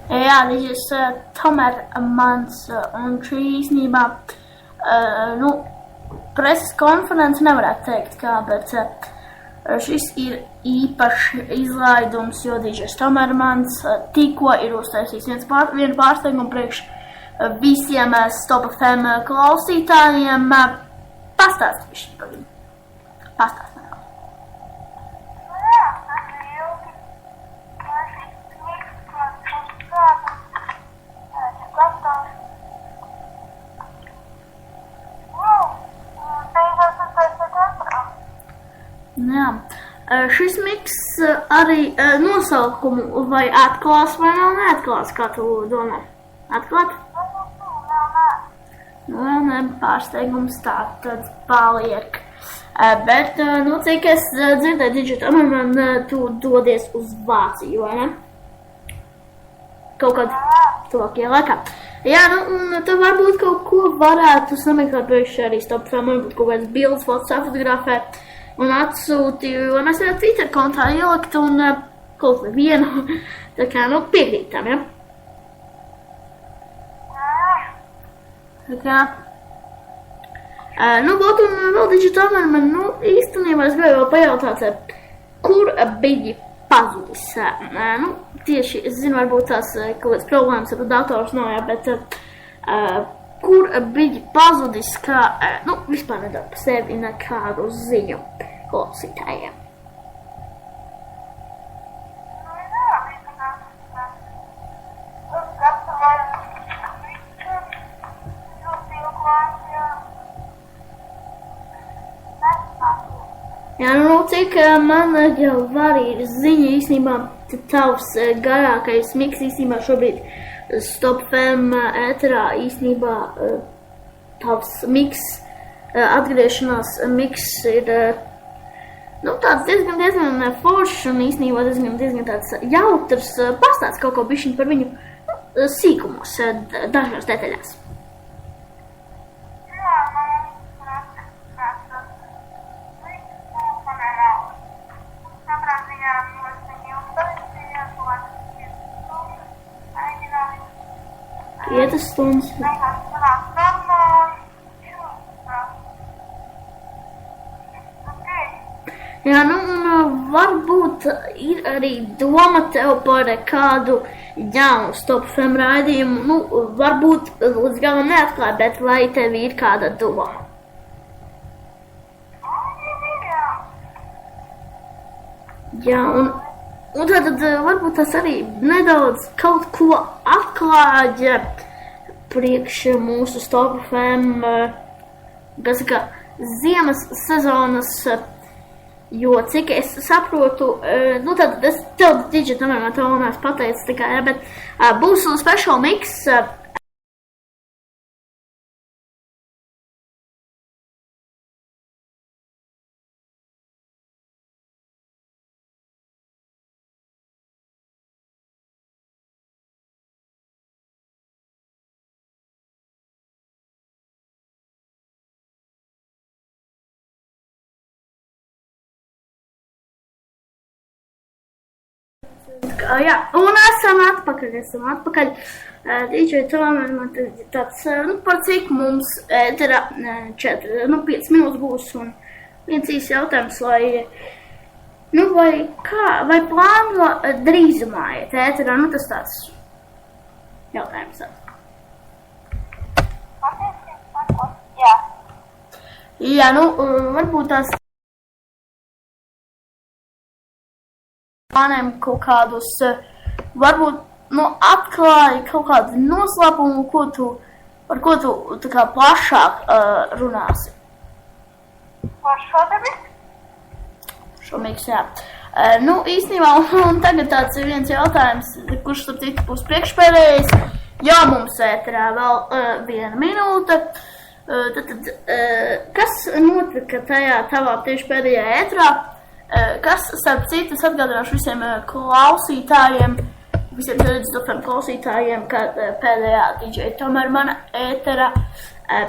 Jā, viņš tomēr mans, un šī īstenībā, preses konferences nevarētu teikt kā, bet šis ir īpašs izlaidums, jo DJs Tomermans tikko ir uztaisījis vienu pārsteigumu priekš visiem Stop FM klausītājiem. Pastāstīšu par viņu. Pastāstīšu. Jā. Šis miks arī nosaukumu vai atklās vai nav neatklās, kā tu domā? Atklāt? Vēl ne, pārsteigums tā tad paliek. Bet, cik es dzirdēju, DJ Tomerman, tu dodies uz Vāciju, vai ne? Kaut kad tuvākajā laikā. Jā, un tu varbūt kaut ko varētu sameklēt priekš arī Stop FM, varbūt kaut kādas bildes, fotos fotografē un atsūti, lai mēs varētu Twitter kontā ielikt un kaut vai vienu, tā kā, piekrītam, ja? Tā kā, būt un vēl DJ Tomerman, īstenībā es gribēju vēl pajautāt, kur bija pazudis? Tieši, es zinu, varbūt tās kaut kāds problēmas ar dators nav, jā, bet kur bija pazudis, kā, vispār nedod pa sevi nekādu ziņu klausītājiem. Jā, cik man jau var ir ziņa īstenībā, tavs garākais miks īstenībā šobrīd Stop FM ēterā īstenībā tavs miks, atgriešanās miks ir, tāds diezgan foršs un īstenībā diezgan tāds jautrs. Pastāst kaut ko bišķiņ par viņu sīkumos, dažās detaļās. Ietas stundas. Jā, varbūt ir arī doma tev par kādu jaunu Stop FM raidījumu, varbūt līdz galam neatklāt, bet vai tev ir kāda doma? Jā, un tad varbūt tas arī nedaudz kaut ko atklāja priekš mūsu Stop FM, kas kā ziemas sezonas, jo cik es saprotu, tad es tev DJ Tomerman to runās pateicu, tā kā, jā, bet būs special mix, jā, un esam atpakaļ. DJ Tomerman tāds, par cik mums ēterā 5 minūtes būs un viens īsts jautājums, vai plāno drīzumā iet ēterā, tas tāds jautājums. Jā, varbūt tās plānēm kaut kādus, varbūt, atklāja kaut kādu noslēpumu, par ko tu tā kā plašāk runāsi. Par šo tevi? Šo miks, jā. Īstenībā, un tagad tāds ir viens jautājums, kurš starp citu būs priekšpēdējais. Jā, mums ēterā vēl 1 minūte. Tad, kas notika tajā tavā tieši pēdējā ēterā? Kas, starp citu, es atgādināšu visiem klausītājiem, visiem Stop FM klausītājiem, kad pēdējā DJ Tomermana ētera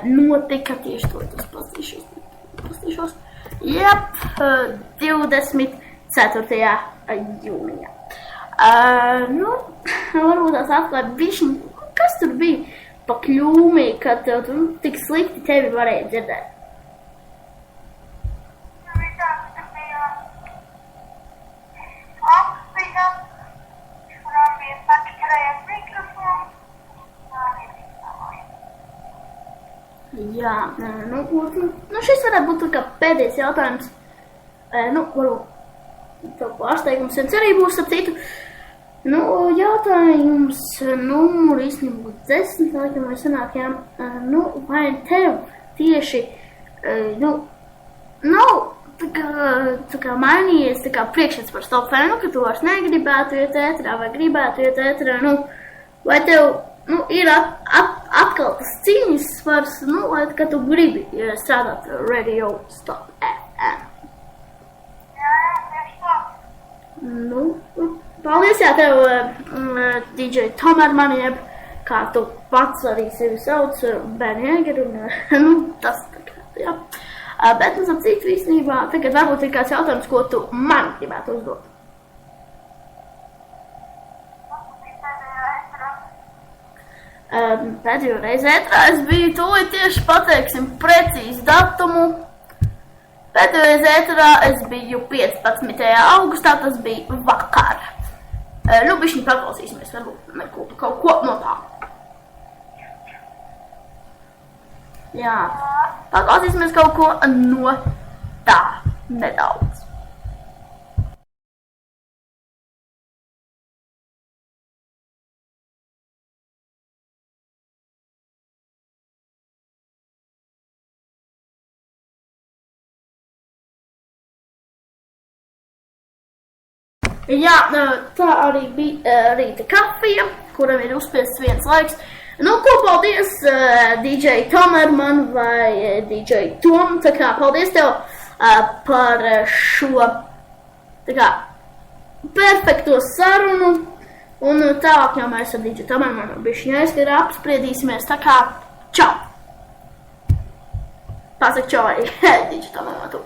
notika tieši to, tas pastīšos. Jep, 20 4. jūnijā. Nu, varbūt tās atklāt bišķiņ, kas tur bija pa kļūmī, kad tev tur tik slikti tevi varēja dzirdēt? Tur bija apspiņa, kurām bija sačakarējies mikrofons. Jā, nu, šis varētu būt tā kā pēdējais jautājums. Nu, varbūt tev pārsteigums viens arī būs ap citu. Nu, jautājums numur īstenībā 10, laikam vai sanāk, jā. Nu, vai tev tieši, nu, nav tā kā mainījies tā kā priekšstats par Stop FM, ka tu vairs negribētu iet ēterā vai gribētu iet ēterā, nu, vai tev, nu, ir atkal tas cīņas svars, nu, vai, ka tu gribi strādāt Radio Stop FM? Jā, tieši tā. Nu, paldies, jā, tev, DJ Tomerman, jeb, kā tu pats arī sevi sauc, Ben Jēger, un, nu, tas tā kā, jā. Bet, nu, ap citu īstenībā, tagad varbūt ir kāds jautājums, ko tu man gribētu uzdot. Pēdējo reizi ētrā es biju tūlīt tieši pateiksim precīzi datumu. Pēdējo reizi ētrā es biju 15. augustā, tas bija vakar. Nu, bišķiņ paklausīsimies, varbūt kaut ko no tā. Jā, paklausīsimies kaut ko no tā nedaudz. Jā, tā arī bija rīta kafija, kuram ir uzspiests viens laiks. Nu, ko paldies DJ Tomerman vai DJ Tom, tā kā paldies tev par šo, tā kā, perfekto sarunu. Un tālāk jau mēs ar DJ Tomermanu bišķiņ aizskar apspriedīsimies, tā kā, čau! Pasaka čau arī DJ Tomermanu.